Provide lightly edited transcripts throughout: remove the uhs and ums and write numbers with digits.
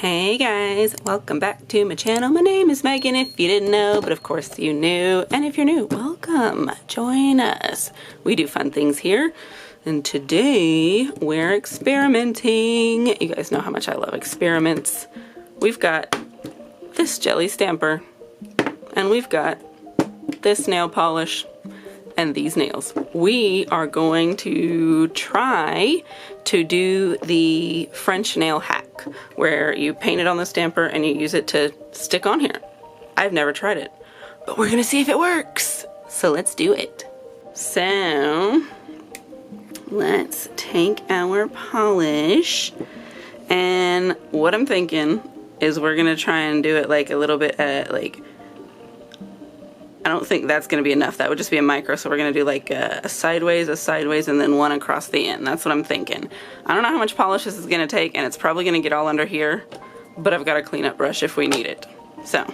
Hey guys, welcome back to my channel. My name is Megan if you didn't know, but of course you knew. And if you're new, welcome. Join us. We do fun things here. And today we're experimenting. You guys know how much I love experiments. We've got this jelly stamper and we've got this nail polish and these nails. We are going to try to do the French nail hack where you paint it on the stamper and you use it to stick on here. I've never tried it, but we're gonna see if it works. So let's do it. So let's take our polish, and what I'm thinking is we're gonna try and do it like a little bit at I don't think that's going to be enough. That would just be a micro, so we're going to do like a sideways, and then one across the end. That's what I'm thinking. I don't know how much polish this is going to take, and it's probably going to get all under here, but I've got a cleanup brush if we need it. So,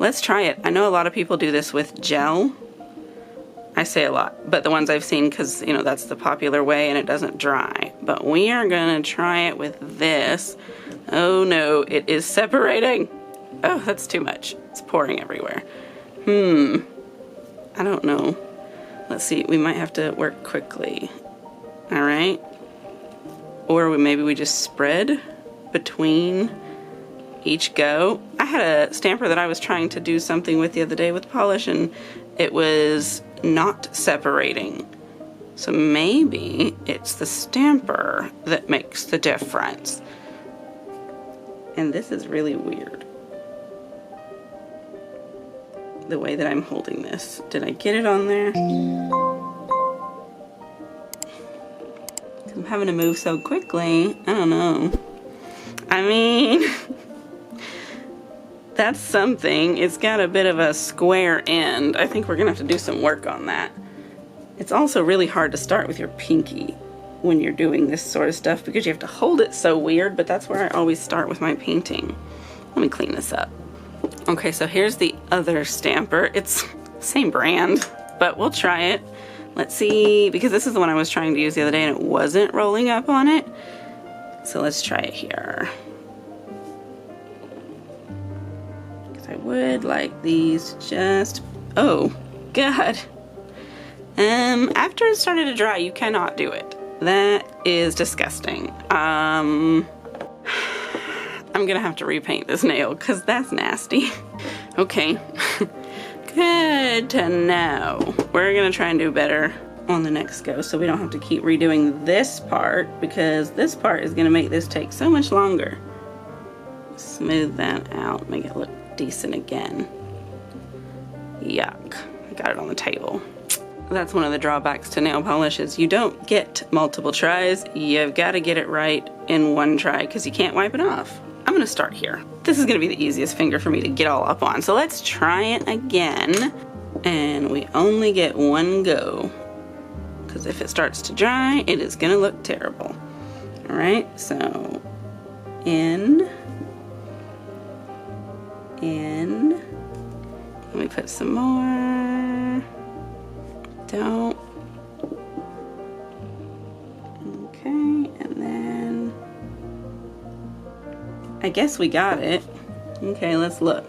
let's try it. I know a lot of people do this with gel. I say a lot, but the ones I've seen, because, you know, that's the popular way, and it doesn't dry. But we are going to try it with this. Oh no, it is separating. Oh, that's too much. It's pouring everywhere. I don't know. Let's see, we might have to work quickly. Alright. Or maybe we just spread between each go. I had a stamper that I was trying to do something with the other day with polish, and it was not separating. So maybe it's the stamper that makes the difference. And this is really weird, the way that I'm holding this. Did I get it on there? I'm having to move so quickly. I don't know. I mean, that's something. It's got a bit of a square end. I think we're gonna have to do some work on that. It's also really hard to start with your pinky when you're doing this sort of stuff because you have to hold it so weird, but that's where I always start with my painting. Let me clean this up. Okay, so here's the other stamper. It's same brand, but we'll try it. Let's see, because this is the one I was trying to use the other day and it wasn't rolling up on it. So let's try it here. Because I would like these just, oh, God. After it started to dry, you cannot do it. That is disgusting. I'm gonna have to repaint this nail because that's nasty. Okay, good to know. We're gonna try and do better on the next go so we don't have to keep redoing this part, because this part is gonna make this take so much longer. Smooth that out, make it look decent again. Yuck, I got it on the table. That's one of the drawbacks to nail polish is you don't get multiple tries. You've got to get it right in one try because you can't wipe it off. I'm gonna start here. This is gonna be the easiest finger for me to get all up on. So let's try it again. And we only get one go, because if it starts to dry, it is gonna look terrible. All right, so in. Let me put some more. Don't. Okay, and then I guess we got it. Okay, let's look.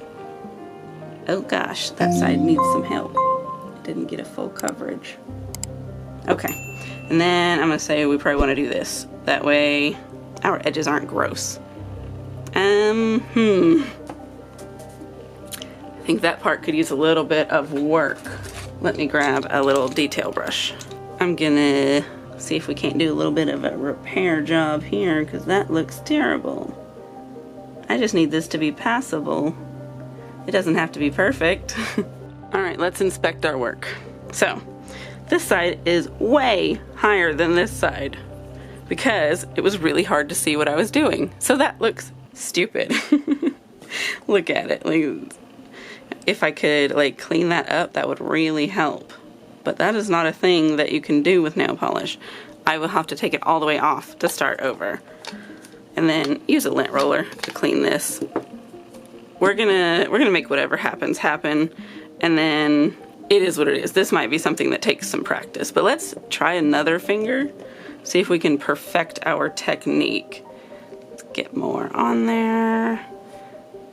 Oh gosh, that side needs some help. It didn't get a full coverage. Okay, and then I'm gonna say we probably want to do this. That way our edges aren't gross. I think that part could use a little bit of work. Let me grab a little detail brush. I'm gonna see if we can't do a little bit of a repair job here, because that looks terrible. I just need this to be passable. It doesn't have to be perfect. All right, let's inspect our work. So this side is way higher than this side because it was really hard to see what I was doing. So that looks stupid. Look at it. Like, if I could like clean that up, that would really help. But that is not a thing that you can do with nail polish. I will have to take it all the way off to start over. And then use a lint roller to clean this. We're gonna make whatever happens happen, and then it is what it is. This might be something that takes some practice, but let's try another finger, see if we can perfect our technique. It's get more on there.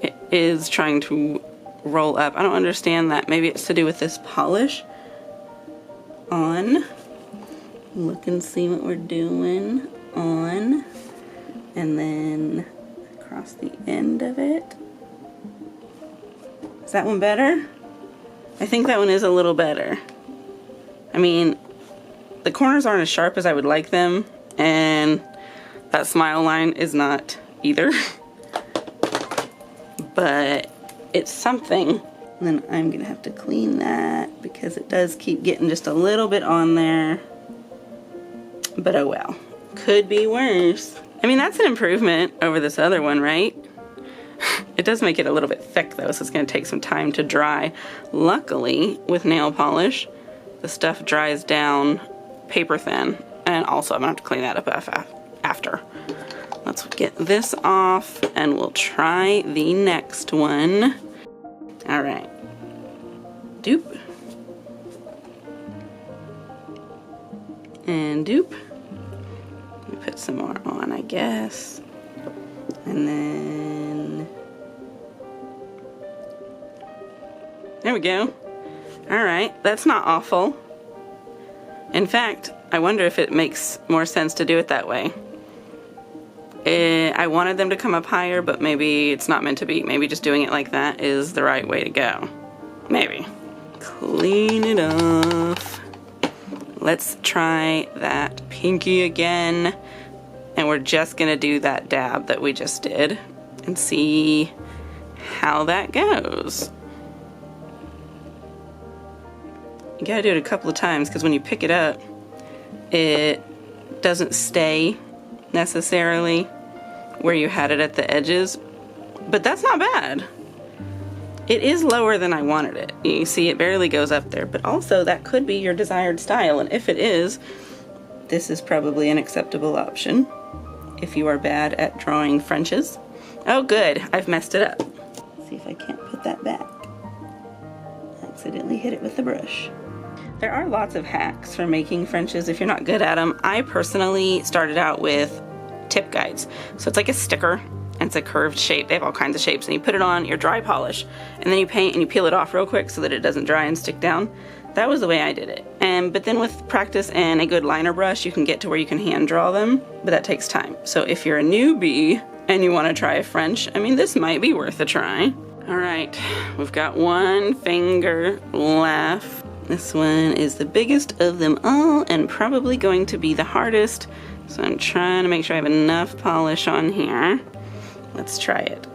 It is trying to roll up. I don't understand that. Maybe it's to do with this polish. On. Look and see what we're doing. On. And then across the end of it. Is that one better? I think that one is a little better. I mean, the corners aren't as sharp as I would like them, and that smile line is not either. But it's something. And then I'm gonna have to clean that because it does keep getting just a little bit on there. But oh well, could be worse. I mean, that's an improvement over this other one, right? It does make it a little bit thick though, so it's gonna take some time to dry. Luckily, with nail polish, the stuff dries down paper thin. And also, I'm gonna have to clean that up after. Let's get this off and we'll try the next one. All right, dupe. And dupe. Let me put some more on, I guess. And then, there we go. All right, that's not awful. In fact, I wonder if it makes more sense to do it that way. I wanted them to come up higher, but maybe it's not meant to be. Maybe just doing it like that is the right way to go. Maybe. Clean it off. Let's try that pinky again. And we're just gonna do that dab that we just did and see how that goes. You gotta do it a couple of times because when you pick it up, it doesn't stay necessarily where you had it at the edges, but that's not bad. It is lower than I wanted it. You see it barely goes up there, but also that could be your desired style, and if it is, this is probably an acceptable option if you are bad at drawing Frenches. Oh good, I've messed it up. Let's see if I can't put that back. Accidentally hit it with the brush. There are lots of hacks for making Frenches if you're not good at them. I personally started out with tip guides. So it's like a sticker and it's a curved shape. They have all kinds of shapes, and you put it on your dry polish and then you paint and you peel it off real quick so that it doesn't dry and stick down. That was the way I did it. But then with practice and a good liner brush, you can get to where you can hand draw them, but that takes time. So if you're a newbie and you want to try a French, I mean, this might be worth a try. All right, we've got one finger left. This one is the biggest of them all and probably going to be the hardest. So I'm trying to make sure I have enough polish on here. Let's try it.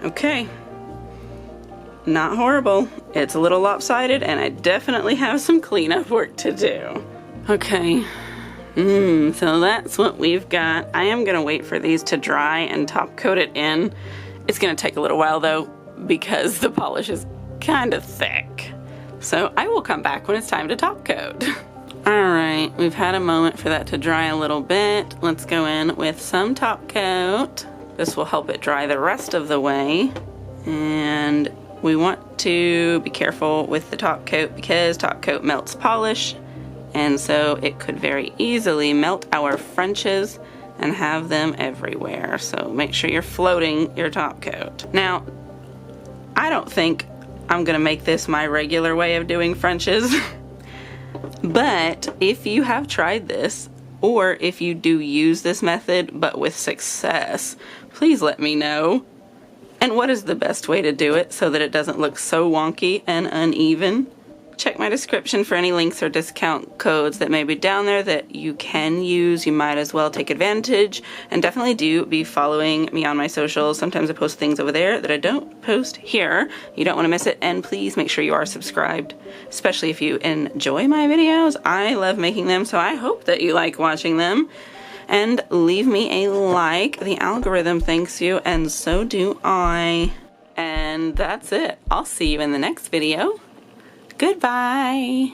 Okay. Not horrible. It's a little lopsided and I definitely have some cleanup work to do. Okay. So that's what we've got. I am gonna wait for these to dry and top coat it in. It's gonna take a little while though because the polish is kind of thick. So I will come back when it's time to top coat. All right, we've had a moment for that to dry a little bit. Let's go in with some top coat. This will help it dry the rest of the way. And we want to be careful with the top coat because top coat melts polish. And so it could very easily melt our Frenches and have them everywhere. So make sure you're floating your top coat. Now, I don't think I'm gonna make this my regular way of doing Frenches. But if you have tried this, or if you do use this method but with success, please let me know. And what is the best way to do it so that it doesn't look so wonky and uneven? Check my description for any links or discount codes that may be down there that you can use. You might as well take advantage, and definitely do be following me on my socials. Sometimes I post things over there that I don't post here. You don't want to miss it, and please make sure you are subscribed, especially if you enjoy my videos. I love making them, so I hope that you like watching them. And leave me a like. The algorithm thanks you, and so do I. And that's it. I'll see you in the next video. Goodbye.